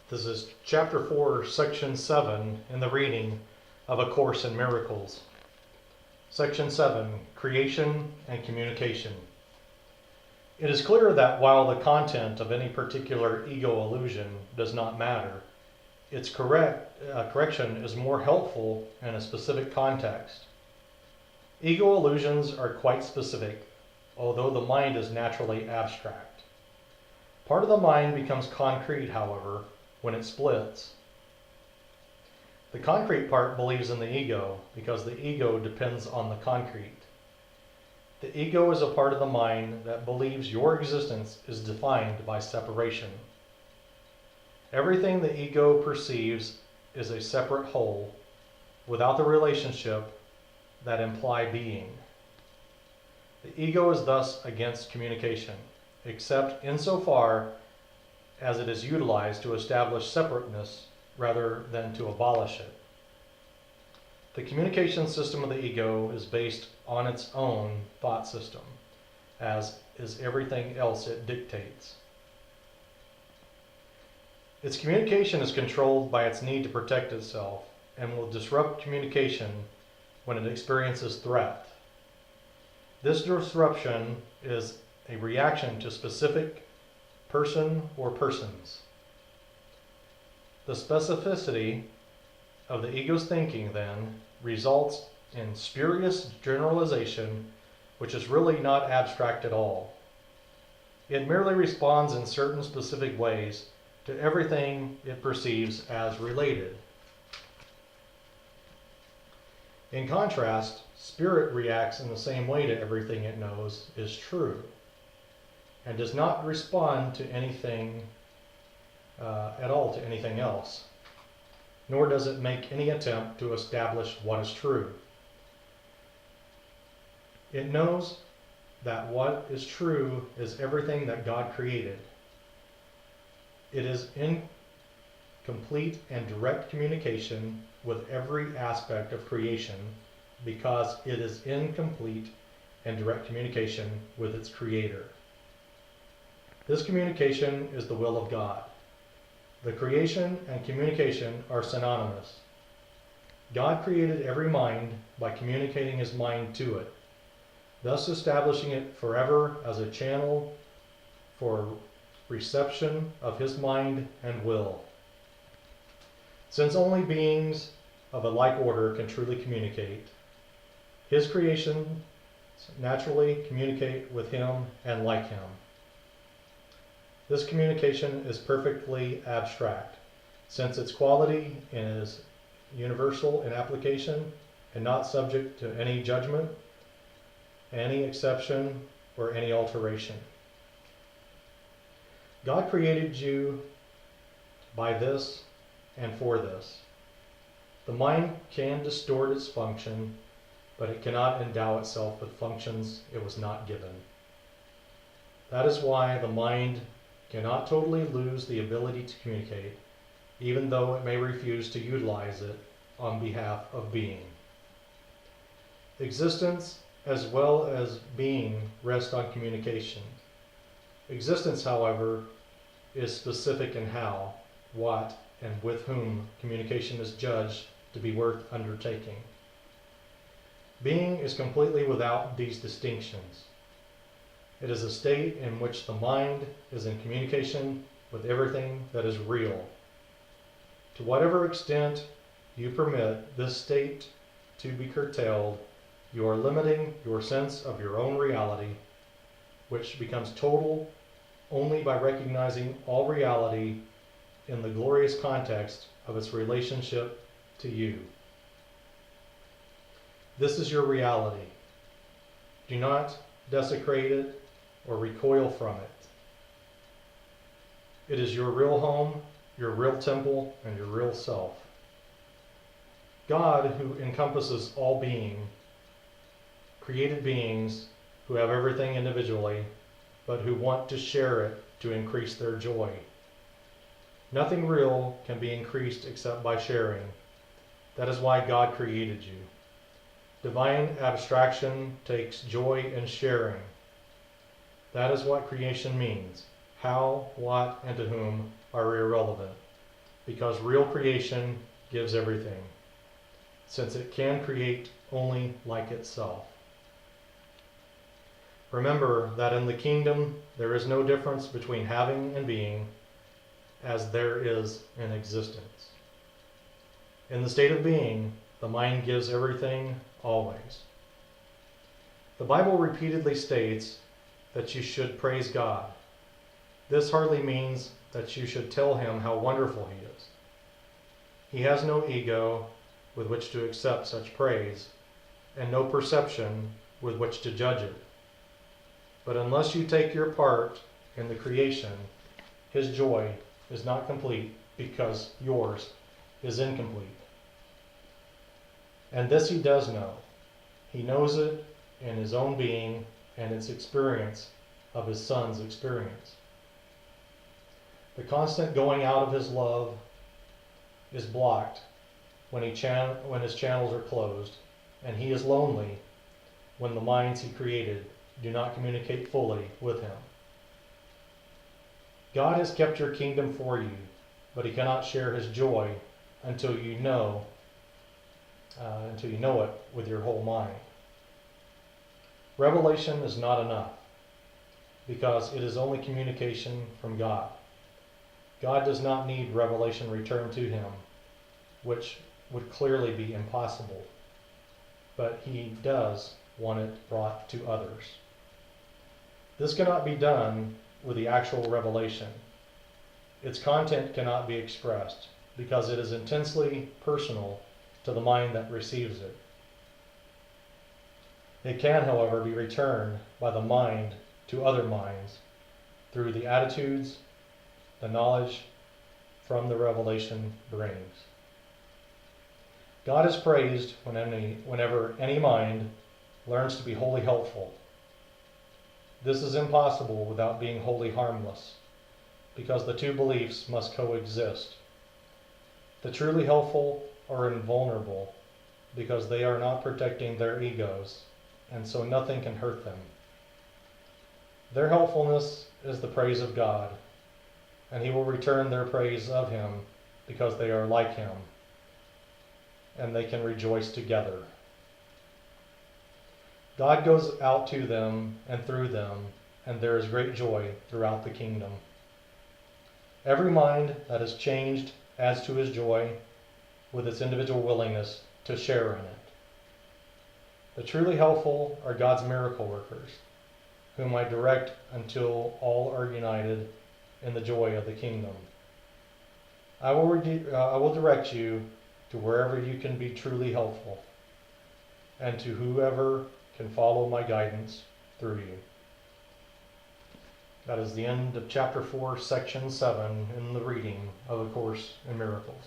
This is Chapter 4, Section 7 in the reading of A Course in Miracles. Section 7, Creation and Communication. It is clear that while the content of any particular ego illusion does not matter, its correction is more helpful in a specific context. Ego illusions are quite specific, although the mind is naturally abstract. Part of the mind becomes concrete, however, when it splits. The concrete part believes in the ego because the ego depends on the concrete. The ego is a part of the mind that believes your existence is defined by separation. Everything the ego perceives is a separate whole without the relationship that imply being. The ego is thus against communication, except insofar as it is utilized to establish separateness rather than to abolish it. The communication system of the ego is based on its own thought system, as is everything else it dictates. Its communication is controlled by its need to protect itself and will disrupt communication when it experiences threat. This disruption is a reaction to specific person or persons. The specificity of the ego's thinking, then, results in spurious generalization, which is really not abstract at all. It merely responds in certain specific ways to everything it perceives as related. In contrast, spirit reacts in the same way to everything it knows is true, and does not respond to anything at all to anything else, nor does it make any attempt to establish what is true. It knows that what is true is everything that God created. It is in complete and direct communication with every aspect of creation because it is in complete and direct communication with its creator. This communication is the will of God. The creation and communication are synonymous. God created every mind by communicating his mind to it, thus establishing it forever as a channel for reception of his mind and will. Since only beings of a like order can truly communicate, his creation naturally communicate with him and like him. This communication is perfectly abstract, since its quality is universal in application and not subject to any judgment, any exception, or any alteration. God created you by this and for this. The mind can distort its function, but it cannot endow itself with functions it was not given. That is why the mind cannot totally lose the ability to communicate, even though it may refuse to utilize it on behalf of being. Existence as well as being rest on communication. Existence, however, is specific in how, what, and with whom communication is judged to be worth undertaking. Being is completely without these distinctions. It is a state in which the mind is in communication with everything that is real. To whatever extent you permit this state to be curtailed, you are limiting your sense of your own reality, which becomes total only by recognizing all reality in the glorious context of its relationship to you. This is your reality. Do not desecrate it or recoil from it. It is your real home, your real temple, and your real self. God, who encompasses all being, created beings who have everything individually, but who want to share it to increase their joy. Nothing real can be increased except by sharing. That is why God created you. Divine abstraction takes joy in sharing. That is what creation means. How, what, and to whom are irrelevant. because real creation gives everything, since it can create only like itself. Remember that in the kingdom there is no difference between having and being, as there is in existence. In the state of being, the mind gives everything always. The Bible repeatedly states that you should praise God. This hardly means that you should tell him how wonderful he is. He has no ego with which to accept such praise, and no perception with which to judge it. But unless you take your part in the creation, his joy is not complete because yours is incomplete. And this he does know. He knows it in his own being and its experience of his Son's experience. The constant going out of his love is blocked when his channels are closed, and he is lonely when the minds he created do not communicate fully with him. God has kept your kingdom for you, but he cannot share his joy until you know it with your whole mind. Revelation is not enough, because it is only communication from God. God does not need revelation returned to him, which would clearly be impossible, but he does want it brought to others. This cannot be done with the actual revelation. Its content cannot be expressed because it is intensely personal to the mind that receives it. It can, however, be returned by the mind to other minds through the attitudes the knowledge from the revelation brings. God is praised whenever any mind learns to be wholly helpful. This is impossible without being wholly harmless, because the two beliefs must coexist. The truly helpful are invulnerable because they are not protecting their egos, and so nothing can hurt them. Their helpfulness is the praise of God, and he will return their praise of him because they are like him, and they can rejoice together. God goes out to them and through them, and there is great joy throughout the kingdom. Every mind that is changed adds to his joy with its individual willingness to share in it. The truly helpful are God's miracle workers, whom I direct until all are united in the joy of the kingdom. I will direct you to wherever you can be truly helpful, and to whoever can follow my guidance through you. That is the end of chapter 4, section 7 in the reading of A Course in Miracles.